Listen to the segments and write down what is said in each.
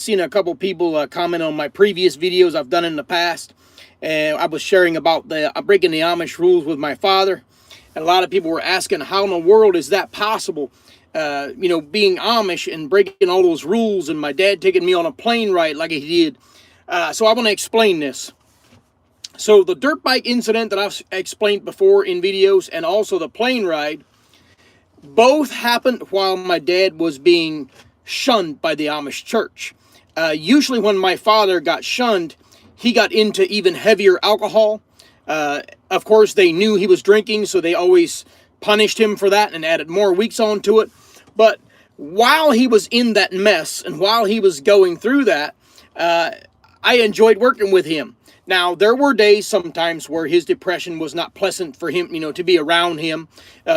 seen a couple people comment on my previous videos I've done in the past. I was sharing about the breaking the Amish rules with my father. And a lot of people were asking, how in the world is that possible? Being Amish and breaking all those rules, and my dad taking me on a plane ride like he did. So I want to explain this. So the dirt bike incident that I've explained before in videos, and also the plane ride, both happened while my dad was being shunned by the Amish church. Usually when my father got shunned, he got into even heavier alcohol. Of course, they knew he was drinking, so they always punished him for that and added more weeks onto it. But while he was in that mess and while he was going through that, I enjoyed working with him. Now, there were days sometimes where his depression was not pleasant for him, to be around him,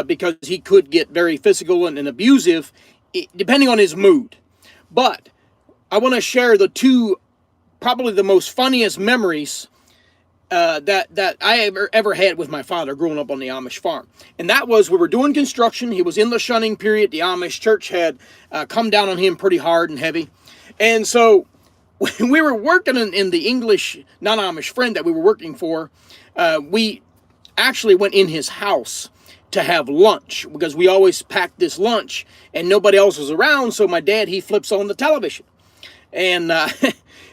because he could get very physical and abusive, depending on his mood. But I want to share the two, probably the most funniest memories that I ever had with my father growing up on the Amish farm. And that was, we were doing construction. He was in the shunning period. The Amish church had come down on him pretty hard and heavy. And so when we were working in the English non-Amish friend that we were working for, we actually went in his house to have lunch, because we always packed this lunch and nobody else was around. So my dad, he flips on the television. And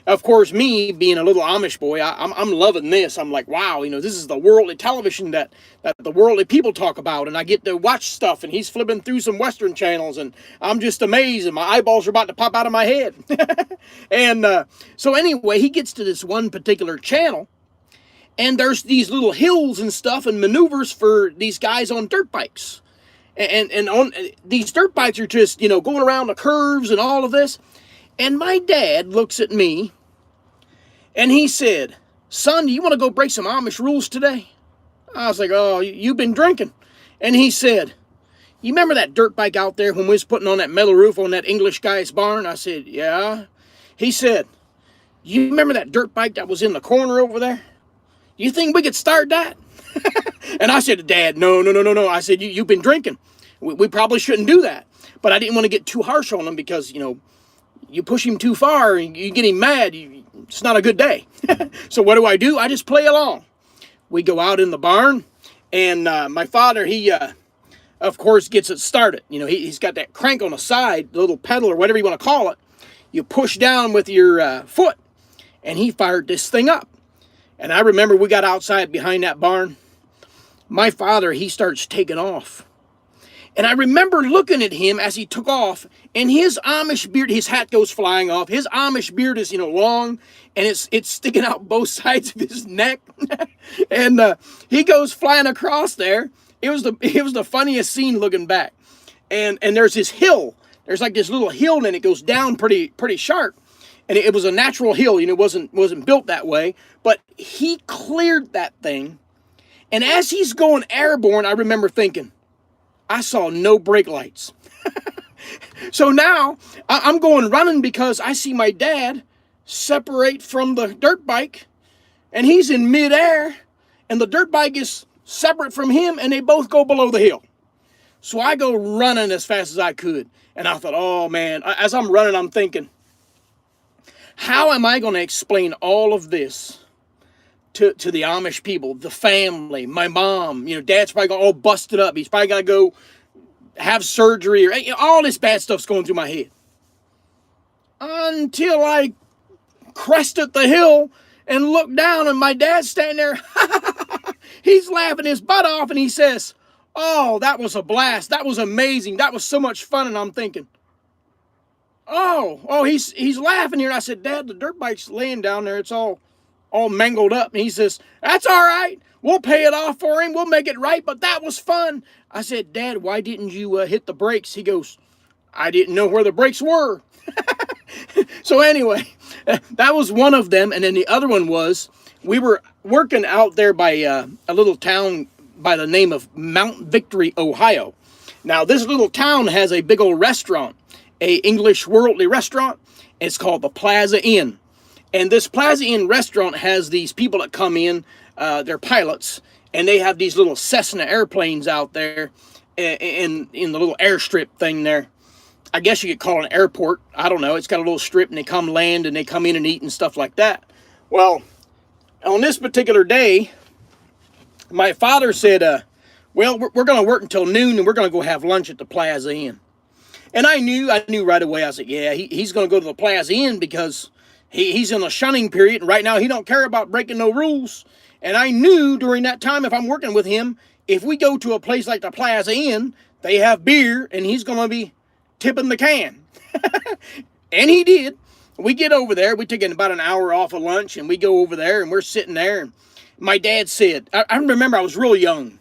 of course, me being a little Amish boy, I'm loving this. I'm like, wow, this is the worldly television that the worldly people talk about, and I get to watch stuff. And he's flipping through some Western channels, and I'm just amazed, and my eyeballs are about to pop out of my head. And so anyway, he gets to this one particular channel, and there's these little hills and stuff and maneuvers for these guys on dirt bikes. And on these dirt bikes are just, going around the curves and all of this. And my dad looks at me and he said, "Son, do you want to go break some Amish rules today?" I was like, "Oh, you've been drinking." And he said, "You remember that dirt bike out there when we was putting on that metal roof on that English guy's barn?" I said, "Yeah." He said, "You remember that dirt bike that was in the corner over there? You think we could start that?" And I said, "Dad, no. I said, you've been drinking. We probably shouldn't do that." But I didn't want to get too harsh on him, because, you push him too far and you get him mad, it's not a good day. So what do? I just play along. We go out in the barn, and my father, he, of course, gets it started. He's got that crank on the side, the little pedal or whatever you want to call it. You push down with your foot, and he fired this thing up. And I remember we got outside behind that barn. My father, he starts taking off. And I remember looking at him as he took off, and his Amish beard, his hat goes flying off. His Amish beard is, long, and it's sticking out both sides of his neck. And he goes flying across there. It was the funniest scene looking back. And there's this hill. There's like this little hill, and it goes down pretty sharp. And it was a natural hill, it wasn't built that way. But he cleared that thing. And as he's going airborne, I remember thinking, I saw no brake lights. So now I'm going running, because I see my dad separate from the dirt bike, and he's in midair, and the dirt bike is separate from him, and they both go below the hill. So I go running as fast as I could. And I thought, oh man, as I'm running, I'm thinking, how am I going to explain all of this to the Amish people, the family, my mom? Dad's probably all busted up. He's probably got to go have surgery, or all this bad stuff's going through my head. Until I crested the hill and looked down, and my dad's standing there. He's laughing his butt off, and he says, "Oh, that was a blast. That was amazing. That was so much fun." And I'm thinking, oh, he's laughing here. And I said, "Dad, the dirt bike's laying down there. It's all mangled up." And he says, "That's all right. We'll pay it off for him. We'll make it right. But that was fun." I said, "Dad, why didn't you hit the brakes?" He goes, "I didn't know where the brakes were." So anyway, that was one of them. And then the other one was, we were working out there by a little town by the name of Mount Victory, Ohio. Now, this little town has a big old restaurant, a English worldly restaurant. It's called the Plaza Inn. And this Plaza Inn restaurant has these people that come in, they're pilots, and they have these little Cessna airplanes out there in the little airstrip thing there. I guess you could call it an airport. I don't know. It's got a little strip and they come land and they come in and eat and stuff like that. Well, on this particular day, my father said, well, we're going to work until noon and we're going to go have lunch at the Plaza Inn. And I knew right away. I said, yeah, he's going to go to the Plaza Inn because he's in a shunning period. And right now he don't care about breaking no rules. And I knew during that time, if I'm working with him, if we go to a place like the Plaza Inn, they have beer and he's going to be tipping the can. And he did. We get over there. We take about an hour off of lunch and we go over there and we're sitting there. And my dad said, I remember I was real young.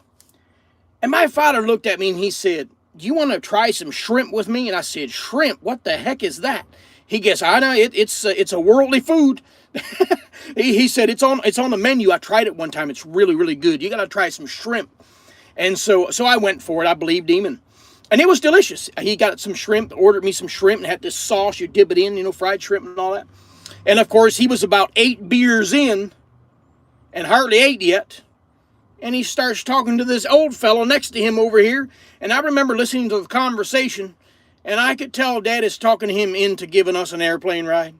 And my father looked at me and he said, do you want to try some shrimp with me? And I said, shrimp? What the heck is that? He guessed, I know, it's a worldly food. he said, it's on the menu. I tried it one time. It's really, really good. You got to try some shrimp. And so I went for it. I believed him. And it was delicious. He got some shrimp, ordered me some shrimp, and had this sauce. You dip it in, fried shrimp and all that. And, of course, he was about 8 beers in and hardly ate yet. And he starts talking to this old fellow next to him over here. And I remember listening to the conversation, and I could tell Dad is talking him into giving us an airplane ride.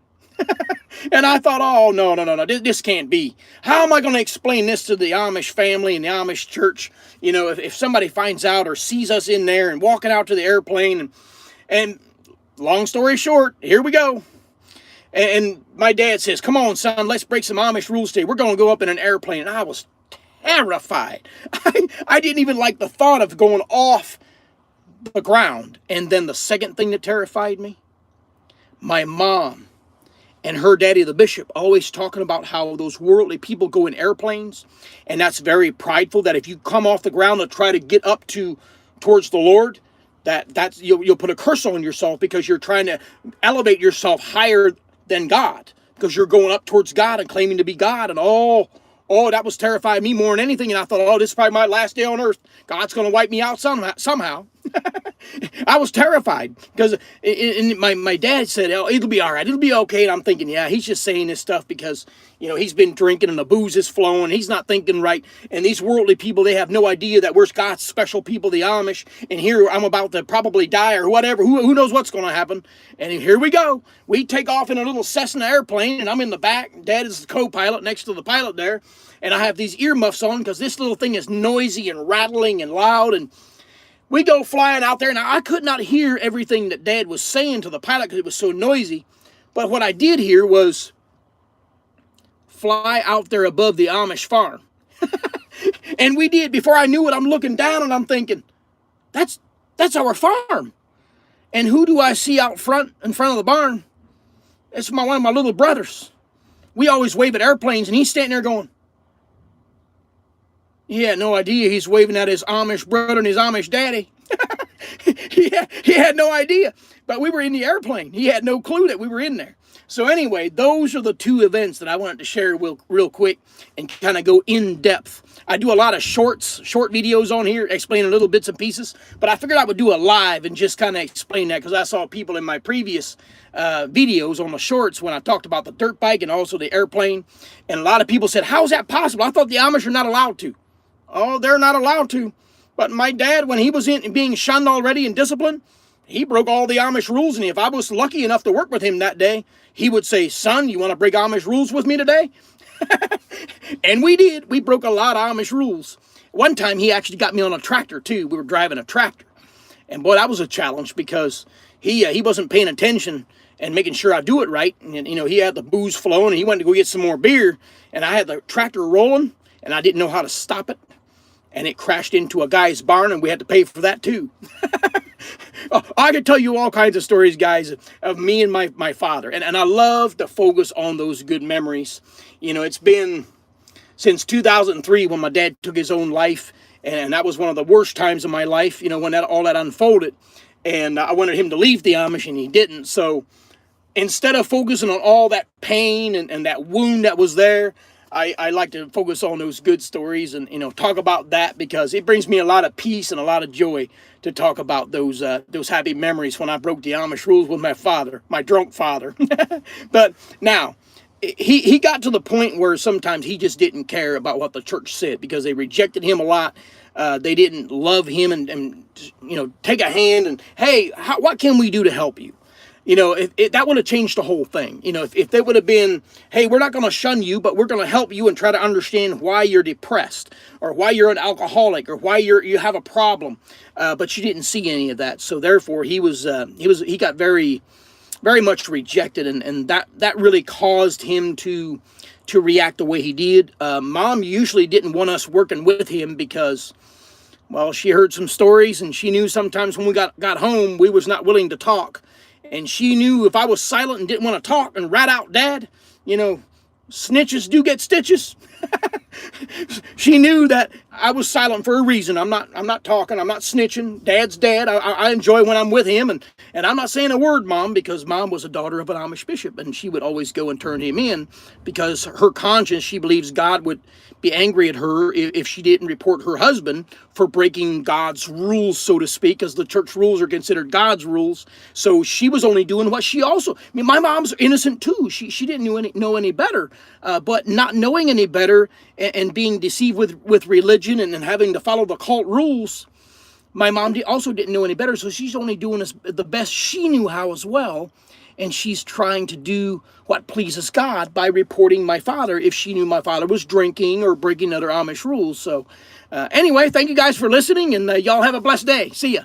And I thought, oh, no, this can't be. How am I going to explain this to the Amish family and the Amish church? If somebody finds out or sees us in there and walking out to the airplane. And long story short, here we go. And my dad says, come on, son, let's break some Amish rules today. We're going to go up in an airplane. And I was terrified. I didn't even like the thought of going off the ground. And then the second thing that terrified me, my mom and her daddy, the bishop, always talking about how those worldly people go in airplanes. And that's very prideful, that if you come off the ground to try to get up towards the Lord, that's you'll put a curse on yourself because you're trying to elevate yourself higher than God. Because you're going up towards God and claiming to be God. And oh, that was terrifying me more than anything. And I thought, this is probably my last day on earth. God's going to wipe me out somehow. I was terrified because my dad said, it'll be all right. It'll be okay. And I'm thinking, yeah, he's just saying this stuff because, he's been drinking and the booze is flowing. He's not thinking right. And these worldly people, they have no idea that we're God's special people, the Amish. And here I'm about to probably die or whatever. Who knows what's going to happen? And here we go. We take off in a little Cessna airplane and I'm in the back. Dad is the co-pilot next to the pilot there. And I have these earmuffs on because this little thing is noisy and rattling and loud. And we go flying out there. Now, I could not hear everything that Dad was saying to the pilot because it was so noisy. But what I did hear was fly out there above the Amish farm. And we did. Before I knew it, I'm looking down and I'm thinking, that's our farm. And who do I see out front, in front of the barn? It's one of my little brothers. We always wave at airplanes, and he's standing there going, he had no idea he's waving at his Amish brother and his Amish daddy. he had no idea. But we were in the airplane. He had no clue that we were in there. So anyway, those are the two events that I wanted to share real quick and kind of go in depth. I do a lot of short videos on here explaining little bits and pieces. But I figured I would do a live and just kind of explain that because I saw people in my previous videos on the shorts when I talked about the dirt bike and also the airplane. And a lot of people said, how is that possible? I thought the Amish are not allowed to. Oh, they're not allowed to. But my dad, when he was being shunned already in discipline, he broke all the Amish rules. And if I was lucky enough to work with him that day, he would say, son, you want to break Amish rules with me today? And we did. We broke a lot of Amish rules. One time, he actually got me on a tractor, too. We were driving a tractor. And, boy, that was a challenge because he wasn't paying attention and making sure I do it right. And, he had the booze flowing, and he went to go get some more beer. And I had the tractor rolling, and I didn't know how to stop it. And it crashed into a guy's barn, and we had to pay for that, too. I could tell you all kinds of stories, guys, of me and my father. And I love to focus on those good memories. It's been since 2003 when my dad took his own life. And that was one of the worst times of my life, when all that unfolded. And I wanted him to leave the Amish, and he didn't. So instead of focusing on all that pain and that wound that was there, I like to focus on those good stories and, talk about that because it brings me a lot of peace and a lot of joy to talk about those happy memories when I broke the Amish rules with my father, my drunk father. But now, he got to the point where sometimes he just didn't care about what the church said because they rejected him a lot. They didn't love him and take a hand and, hey, what can we do to help you? If that would have changed the whole thing. If they would have been, hey, we're not going to shun you, but we're going to help you and try to understand why you're depressed or why you're an alcoholic or why you have a problem. But you didn't see any of that. So therefore, he got very, very much rejected, and that really caused him to react the way he did. Mom usually didn't want us working with him because, well, she heard some stories, and she knew sometimes when we got home, we was not willing to talk. And she knew if I was silent and didn't want to talk and rat out Dad, snitches do get stitches. She knew that I was silent for a reason. I'm not talking. I'm not snitching. Dad's dad. I enjoy when I'm with him, and I'm not saying a word, Mom, because Mom was a daughter of an Amish bishop, and she would always go and turn him in because her conscience, she believes God would be angry at her if she didn't report her husband for breaking God's rules, so to speak, as the church rules are considered God's rules. So she was only doing what she also. I mean, my mom's innocent too. She didn't know any better, but not knowing any better and being deceived with religion and having to follow the cult rules. My mom also didn't know any better, so she's only doing the best she knew how as well. And she's trying to do what pleases God by reporting my father if she knew my father was drinking or breaking other Amish rules. So anyway, thank you guys for listening, and y'all have a blessed day. See ya.